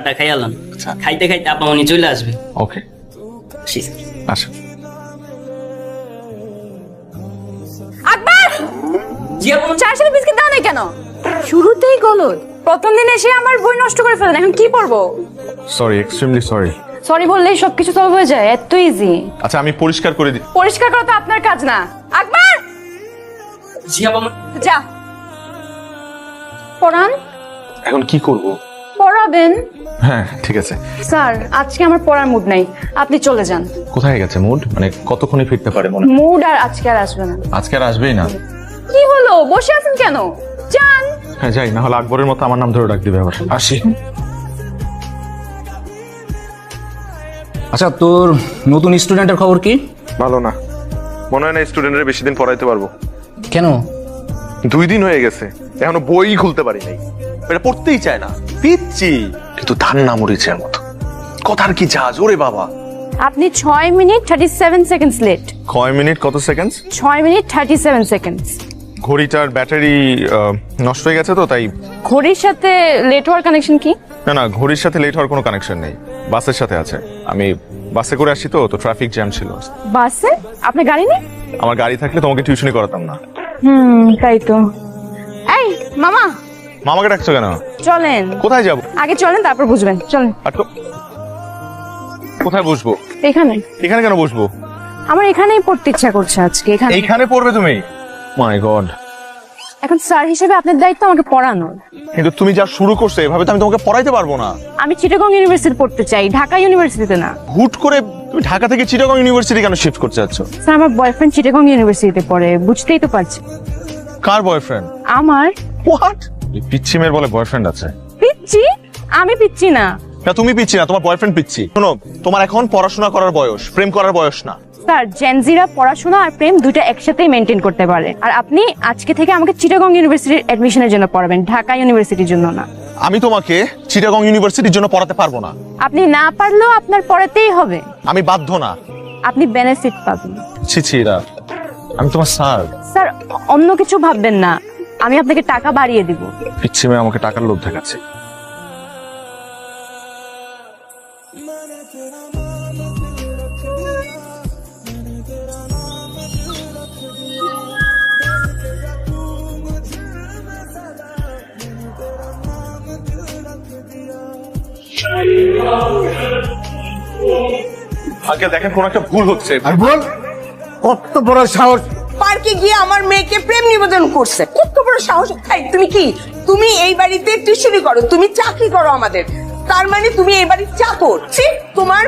খাবারটা খাইয়ালাম, খাইতে খাইতে আপা মনি চলে আসবে। ওকে, আসো। আকবর, জি আপা। চার সাথে বিস্কিট দাও না কেন? শুরুতেই গলদ। প্রথম দিন এসে আমার বই নষ্ট করে ফেলেন, এখন কি পড়বো? Sorry, extremely sorry. সরি বললেই সবকিছু সলভ হয়ে যায়, এত ইজি। আচ্ছা, আমি পরিষ্কার করে দিই। পরিষ্কার করা তো আপনার কাজ না। আকবর, জি আপা। যা পড়ান। এখন কি করব? পড়াবেন? হ্যাঁ, ঠিক আছে। স্যার, আজকে আমার পড়ার মুড নাই, আপনি চলে যান। কোথায় গেছে মুড? মানে কতক্ষণে ফিরতে পারে মনে হয়? মুড আর আজকে আর আসবে না। আজকে আর আসবেই না? কি হলো, বসে আছেন কেন? যান। হ্যাঁ যাই, না হলে আকবরের মতো আমার নাম ধরে ডাক দিবে আবার। আসি। আচ্ছা, তোর নতুন স্টুডেন্টের খবর কি? ভালো না, মনে হয় না স্টুডেন্টের বেশি দিন পড়াইতে পারবো। কেন? 2 দিন হয়ে গেছে, এখনো বই খুলতে পারি নাই। এটা পড়তেই চায় না, পিচ্ছি কিন্তু ধান না মরিচের মতো। কথার কি জাজ ওরে বাবা। আপনি 6 মিনিট 37 সেকেন্ডস লেট। 6 মিনিট কত সেকেন্ড? 6 minute 37 seconds. ঘড়িটার ব্যাটারি নষ্ট হয়ে গেছে তো তাই। ঘড়ির সাথে লেট হওয়ার কানেকশন কি? না না, ঘড়ির সাথে লেট হওয়ার কোনো কানেকশন নেই, বাসের সাথে আছে। আমি বাসে করে আসছি তো ট্রাফিক জ্যাম ছিল। বাসে? আপনার গাড়ি নেই? আমার গাড়ি থাকলে তোমাকে টিউশনি করাতাম না। তাই তো। এই মামা, মামাকে ডাকছো কেন? চলেন। কোথায় যাব? আগে চলেন, তারপর বুঝবেন। চলেন। আর তো কোথায় বসবো? এখানে। এখানে কেন বসবো? আমার এখানেই পড়তে ইচ্ছা করছে আজকে, এখানে। এইখানে পড়বে তুমি? মাই গড। এখন স্যার হিসেবে আপনার দায়িত্ব আমাকে পড়ানোর। কিন্তু তুমি যা শুরু করছো এভাবে তো আমি তোমাকে পড়াইতে পারবো না। আমি চিটাগং ইউনিভার্সিটি পড়তে চাই, ঢাকা ইউনিভার্সিটিতে না। হুট করে তুমি ঢাকা থেকে চিটাগং ইউনিভার্সিটি কেন শিফট করতে যাচ্ছ? স্যার, আমার বয়ফ্রেন্ড চিটাগং ইউনিভার্সিটিতে পড়ে, বুঝতেই তো পারছি। কার বয়ফ্রেন্ড? আমার। হোয়াট? পিচ্ছি মেয়ের বলে বয়ফ্রেন্ড আছে? পিচ্ছি? আমি পিচ্ছি না। না, তুমি পিচ্ছি না, তোমার বয়ফ্রেন্ড পিচ্ছি। শোনো, তোমার এখন পড়াশোনা করার বয়স, প্রেম করার বয়স না। স্যার, জেনজিরা পড়াশোনা আর প্রেম দুইটা একসাথেই মেনটেন করতে পারে। আর আপনি আজকে থেকে আমাকে চিটাগং ইউনিভার্সিটির অ্যাডমিশনের জন্য পড়াবেন, ঢাকা ইউনিভার্সিটির জন্য না। আমি তোমাকে চিটাগং ইউনিভার্সিটির জন্য পড়াতে পারবো না। আপনি না পারলেও আপনার পড়াতেই হবে। আমি বাধ্য না। আপনি বেনিফিট পাবেন। ছি রা, আমি তোমার স্যার। স্যার, অন্য কিছু ভাববেন না, আমি আপনাকে টাকা বাড়িয়ে দিব। পিচ্ছি মেয়ে আমাকে টাকার লোভ দেখাচ্ছে। আগে দেখেন কোন একটা ভুল হচ্ছে। আর বল, কত বড় সাহস! পার্কে গিয়ে আমার মেয়েকে প্রেম নিবেদন করছে, কত বড় সাহস! এই তুমি কি, তুমি এই বাড়িতে টিউশনি করো, তুমি চাকরি করো আমাদের, তার মানে তুমি এই বাড়ির চাকর? তোমার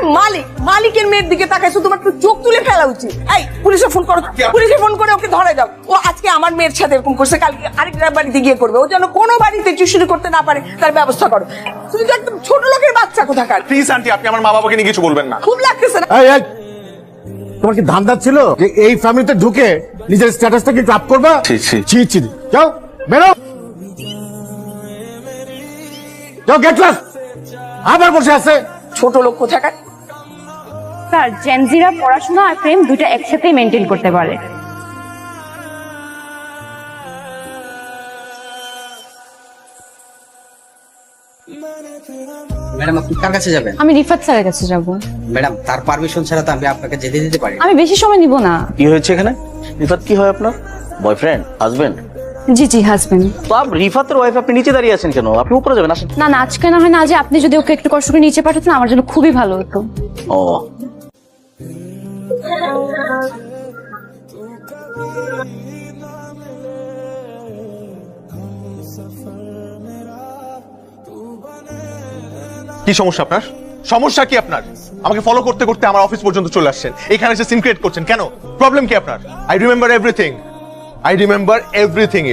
মালিকের মেয়ের দিকে তাকাইছো, তোমার তো চোখ তুলে ফেলা উচিত। এই পুলিশে ফোন করো, পুলিশে ফোন করে ওকে ধরে দাও। ও আজকে আমার মেয়ের সাথে এরকম করছে, কালকে আরেকটা বাড়িতে গিয়ে করবে। ও যেন কোনো বাড়িতে টিউশনি করতে না পারে তার ব্যবস্থা করো। তুমি তো একদম ছোট লোকের বাচ্চা কোথাকার। প্লিজ আন্টি, আপনি আমার মা বাবাকে নিয়ে কিছু বলবেন না। খুব লাগতেছে না? এই, এই, তোমার কি ধান্দা ছিল যে এই ফ্যামিলিতে ঢুকে নিজের স্ট্যাটাসটাকে আপ করবা? ছি, ছি। ছি ছি, যাও বেরো, যাও গেট ক্লাস। আবার বসে আছে ছোট লোক কোথাকার। স্যার, জেনজিরা পড়াশোনা আর প্রেম দুইটা একসাথেই মেনটেন করতে পারে। ম্যাডাম, আপনি কার কাছে যাবেন? আমি রিফাত স্যারের কাছে যাব। ম্যাডাম, তার পারমিশন ছাড়া তো আমি আপনাকে যেতে দিতে পারি না। আমি বেশি সময় নিব না। কি হয়েছে এখানে? রিফাত কি হয় আপনার? বয়ফ্রেন্ড? হাজবেন্ড? জি জি, হাজবেন্ড। তো রিফাতের ওয়াইফ, আপনি নিচে দাঁড়িয়ে আছেন কেন? আপনি উপরে যাবেন, আসেন। না না, আজকে না হয় না, আজ আপনি যদি ওকে একটু কষ্ট করে নিচে পাঠাতেন আমার জন্য খুবই ভালো হতো। ও, কি সমস্যা আপনার? সমস্যা কি আপনার? আমাকে ফলো করতে করতে আমার অফিস পর্যন্ত চলে আসছেন, এখানে এসে সিন ক্রিয়েট করছেন কেন? প্রবলেম কি আপনার? I remember everything.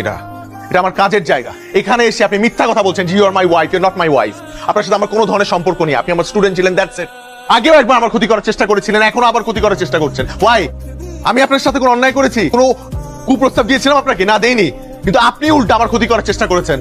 এটা আমার কাজের জায়গা। এখানে এসে আপনি মিথ্যা কথা বলছেন, you are my wife, you are not my wife. আপনার সাথে আমার কোনো ধরনের সম্পর্ক নেই, আপনি আমার স্টুডেন্ট ছিলেন, দ্যাটস ইট। আগেও একবার আমার ক্ষতি করার চেষ্টা করেছিলেন, এখনো আবার ক্ষতি করার চেষ্টা করছেন। ওয়াই? আমি আপনার সাথে কোনো অন্যায় করেছি? কোনো কুপ্রস্তাব দিয়েছিলাম আপনাকে? না, দেইনি। কিন্তু আপনি উল্টা আমার ক্ষতি করার চেষ্টা করেছেন।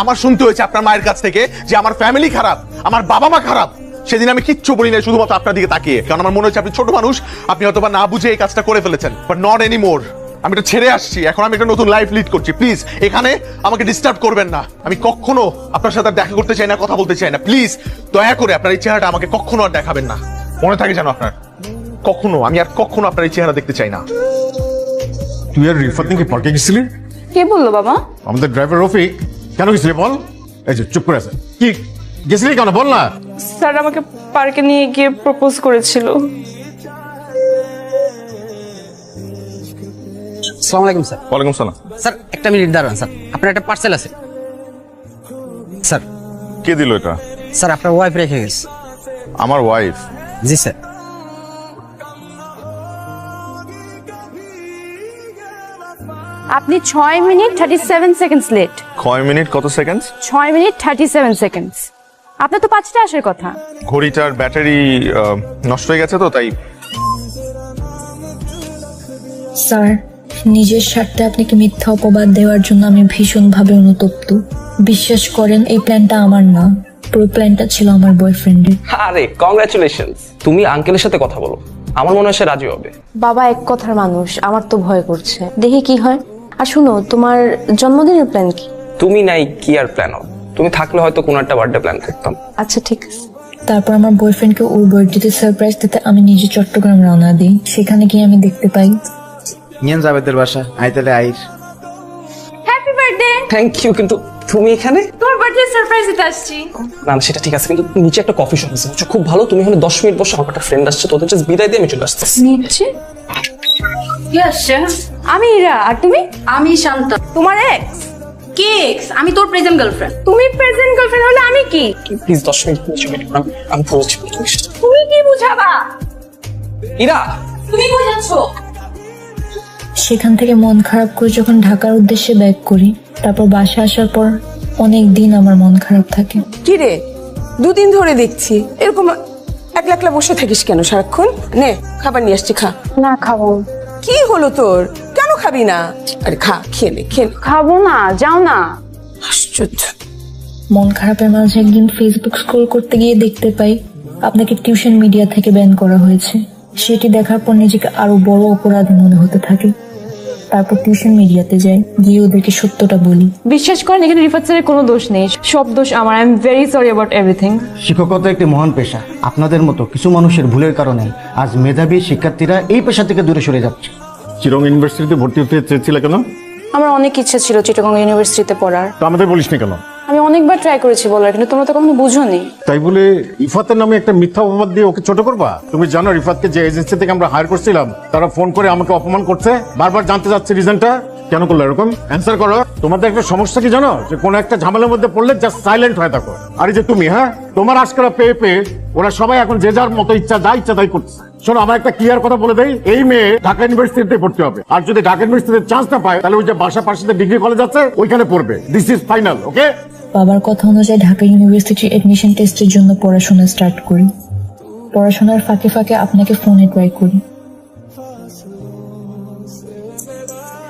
আমার শুনতে হয়েছে আপনার মায়ের কাছ থেকে যে আমার ফ্যামিলি খারাপ, আমার বাবা মা খারাপ। সেদিন আমি কিচ্ছু বলি না, শুধুমাত্র আপনার দিকে তাকিয়ে, কারণ আমার মনে হচ্ছে আপনি ছোট মানুষ, আপনি হয়তো বা না বুঝে এই কাজটা করে ফেলেছেন, বাট নট এনি মোর। আমি এটা ছেড়ে আসছি, এখন আমি একটা নতুন লাইফ লিড করছি। প্লিজ এখানে আমাকে ডিস্টার্ব করবেন না। আমি কখনো আপনার সাথে আর দেখা করতে চাই না, কথা বলতে চাই না। প্লিজ দয়া করে আপনার এই চেহারাটা আমাকে কখনো আর দেখাবেন না। মনে থাকে যেন আপনার, কখনো আমি আর কখনো আপনার এই চেহারা দেখতে চাই না। তুই আর রিফাত নাকি পার্কে গেছিলি? কে বললো বাবা? আমাদের ড্রাইভার রফিক। কেন গেছিলি বল? এই যে চুপ করে আছে, কি গেছিলি কেন বল না? স্যার আমাকে পার্কে নিয়ে গিয়ে প্রপোজ করেছিল। আসসালামু আলাইকুম স্যার। ওয়ালাইকুম সালাম। স্যার একটা মিনিট দাঁড়ান স্যার, আপনার একটা পার্সেল আছে। স্যার কে দিল এটা? স্যার আপনার ওয়াইফ রেখে গেছে। আমার ওয়াইফ? জি স্যার। আপনি 6 মিনিট 37 সেকেন্ডস লেট। 6 মিনিট কত সেকেন্ড? 6 minute 37 seconds. আপনার তো 5টা আসার কথা। ঘড়িটার ব্যাটারি নষ্ট হয়ে গেছে তো তাই। স্যার, নিজের স্বার্থে আপনাকে মিথ্যা অপবাদ দেওয়ার জন্য আমি ভীষণভাবে অনুতপ্ত। বিশ্বাস করেন, এই প্ল্যানটা আমার না, পুরো প্ল্যানটা ছিল আমার বয়ফ্রেন্ডের। আরে কংগ্রাচুলেশনস, তুমি আঙ্কেলের সাথে কথা বলো, আমার মনে হয় সে রাজি হবে। বাবা এক কথার মানুষ, আমার তো ভয় করছে, দেখি কি হয়। আর শুনো, তোমার জন্মদিনের প্ল্যান কি? তুমি নাই কি আর প্ল্যান হবে? তুমি থাকলে হয়তো কোনো একটা বার্থডে প্ল্যান করতাম। আচ্ছা ঠিক আছে। তারপর আমার বয়ফ্রেন্ডকে ওর বার্থডেতে সারপ্রাইজ দিতে আমি নিজে চট্টগ্রাম রওনা দিই। সেখানে গিয়ে আমি দেখতে পাই নিয়ে যাবে তোর বাসা, আইতালে আইস। Happy birthday. থ্যাংক ইউ, কিন্তু তুমি এখানে? তোর বার্থডে সারপ্রাইজ দিতে আসছি। না না, সেটা ঠিক আছে, কিন্তু নিচে একটা কফি শপ আছে, খুব ভালো। তুমি এখানে 10 মিনিট বসে, আমার একটা ফ্রেন্ড আসছে, তোদের জাস্ট বিদায় দিয়ে আমি চলে আসতেছি। নিচ্ছে কি আসছে? আমি ইরা। আর তুমি? আমি শান্ত। তোমার এক্স? কি এক্স? আমি তোর প্রেজেন্ট গার্লফ্রেন্ড। তুমি প্রেজেন্ট গার্লফ্রেন্ড হলে আমি কি? প্লিজ 10 মিনিট নিচে ওয়েট করো, আমি পৌঁছছি। তুমি কি বুঝাবা? ইরা, তুমি বুঝাচ্ছ? সেখান থেকে মন খারাপ করে যখন ঢাকার উদ্দেশ্যে ব্যাক করি, তারপর বাসা আসার পর অনেক দিন আমার মন খারাপ থাকে। কি রে, 2 দিন ধরে দেখছি এরকম একলা একলা বসে থাকিস কেন সারাক্ষণ? নে খাবার নিয়ে আসছি, খা। না খাবো। কি হলো তোর, কেন খাবি না? আরে খা, খেয়ে নে, খেয়ে নে। খাবো না, যাও না। আশ্চর্য। মন খারাপের মাঝে একদিন ফেসবুক স্ক্রল করতে গিয়ে দেখতে পাই আপনাকে টিউশন মিডিয়া থেকে ব্যান করা হয়েছে। সেটি দেখার পর নিজেকে আরো বড় অপরাধী মনে হতে থাকে। তারপর টিউশন মিডিয়াতে যাই, গিয়ে ওদেরকে সত্যটা বলি। বিশ্বাস করেন, এখানে রিফাত স্যারের কোনো দোষ নেই, সব দোষ আমার। I am very sorry about everything. শিক্ষকতা একটি মহান পেশা। আপনাদের মতো কিছু মানুষের ভুলের কারণে আজ মেধাবী শিক্ষার্থীরা এই পেশা থেকে দূরে সরে যাচ্ছে। চিরং ইউনিভার্সিটিতে ভর্তি হতে চেয়েছিলে কেন? আমার অনেক ইচ্ছা ছিল চিটাগং ইউনিভার্সিটিতে পড়ার। তো আমাদের বলিস না কেন? আমি অনেকবার ট্রাই করেছি বলার, কিন্তু তোমরা তো কখনো বুঝোনি। তাই বলে রিফাতের নামে একটা মিথ্যা অপবাদ দিয়ে ওকে ছোট করবা? তুমি জানো রিফাতকে যে এজেন্সি থেকে আমরা হায়ার করছিলাম, তারা ফোন করে আমাকে অপমান করছে। বারবার জানতে যাচ্ছে রিজনটা কেন করলো এরকম। অ্যান্সার করো। তোমাদের একটা সমস্যা কি জানো, যে কোনো একটা ঝামেলার মধ্যে পড়লে জাস্ট সাইলেন্ট হয়ে থাকো। আর এই যে তুমি, হ্যাঁ, তোমার আজকাল পেয়ে পেয়ে ওরা সবাই এখন যে যার মতো ইচ্ছা তাই করছে। শোনো, আমার একটা ক্লিয়ার কথা বলে দেই, এই মেয়ে ঢাকা ইউনিভার্সিটিতে পড়তে হবে। আর যদি ঢাকা ইউনিভার্সিটিতে চান্স না পায়, তাহলে ওই যে বাসা পাশে ডিগ্রি কলেজ আছে ওইখানে পড়বে। দিস ইজ ফাইনাল, ওকে? বাবার কথা অনুযায়ী ঢাকা ইউনিভার্সিটির এডমিশন টেস্টের জন্য পড়াশোনা স্টার্ট করি। পড়াশোনার ফাঁকে ফাঁকে আপনাকে ফোনে ট্রাই করি।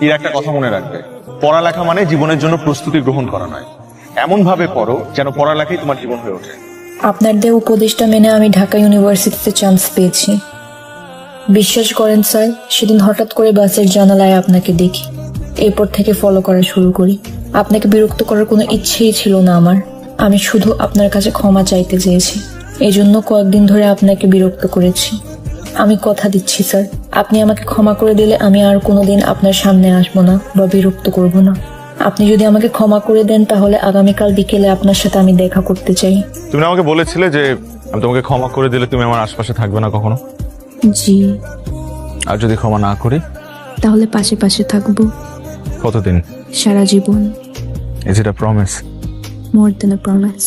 এর একটা কথা মনে রাখবে, পড়ালেখা মানে জীবনের জন্য প্রস্তুতি গ্রহণ করা নয়। এমন ভাবে পড়ো যেন পড়ালেখাই তোমার জীবন হয়ে ওঠে। আপনার দেওয়া উপদেশটা মেনে আমি ঢাকা ইউনিভার্সিটিতে চান্স পেয়েছি। বিশ্বাস করেন স্যার, সেদিন হঠাৎ করে বাসের জানালায় আপনাকে দেখি। এরপর থেকে ফলো করা শুরু করি। আপনাকে বিরক্ত করার কোনো ইচ্ছেই ছিল না আমার। আমি শুধু আপনার কাছে ক্ষমা চাইতে চেয়েছি। এই জন্য কয়েকদিন ধরে আপনাকে বিরক্ত করেছি। আমি কথা দিচ্ছি স্যার, আপনি আমাকে ক্ষমা করে দিলে আমি আর কোনোদিন আপনার সামনে আসবো না বা বিরক্ত করব না। আপনি যদি আমাকে ক্ষমা করে দেন, তাহলে আগামীকাল বিকেলে আপনার সাথে আমি দেখা করতে চাই। তুমি আমাকে বলেছিলে যে আমি তোমাকে ক্ষমা করে দিলে তুমি আমার আশপাশে থাকবে না কখনো। জি। আর যদি ক্ষমা না করি? তাহলে পাশে পাশে থাকবো। কতদিন? সারা জীবন। Is it a promise? More than a promise.